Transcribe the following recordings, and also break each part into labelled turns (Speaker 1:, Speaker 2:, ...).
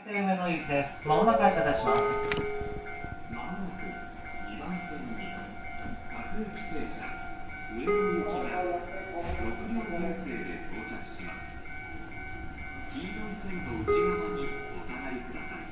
Speaker 1: 成上野駅です。まもなく発車いたします。
Speaker 2: まもなく2番線に各駅停車上野行きが6両編成で到着します。黄色い線の内側にお下がりください。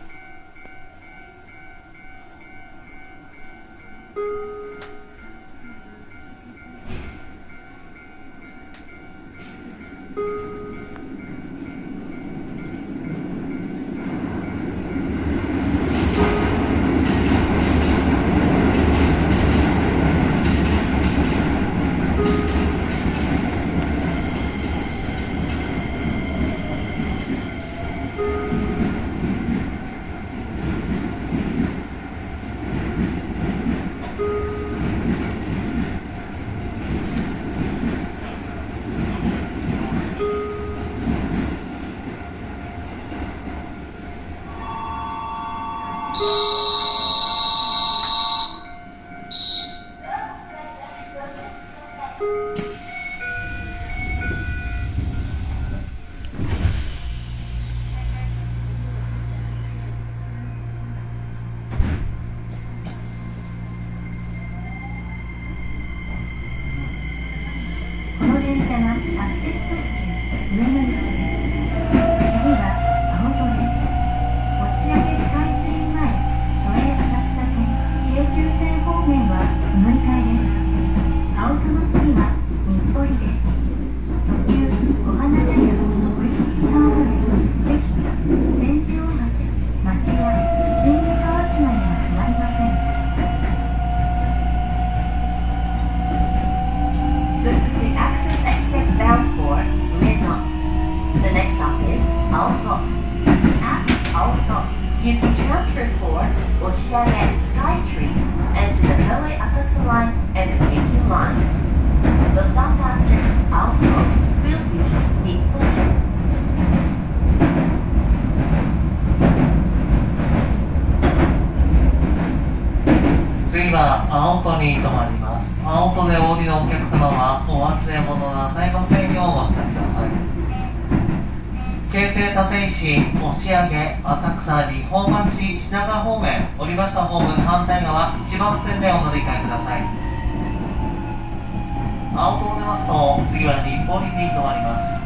Speaker 3: この電車はアクセス特急上野駅です。次は青戸です。押上スカイツリー前、都営浅草線、京急線方面はお乗り換えです。青戸の次は日暮里です。途中、小花茶屋、シャーマネ、関千住大橋、町屋、新三川島には止まりません。This is the Access Express bound for Ueno. The next stop is Aoto. At Aoto, you can transfer for Oshiage Sky Street and to the Toei Asakusa line and the Keikyu line. The stop after Aoto will be Nippon.
Speaker 1: 次は青戸に停まります。青戸でお降りのお客様はお忘れ物なさいませんようお伝えください。京成立石、押上、浅草、日本橋、品川方面、降りましたホーム反対側1番線でお乗り換えください。青戸を出ますと次は日暮里に停まります。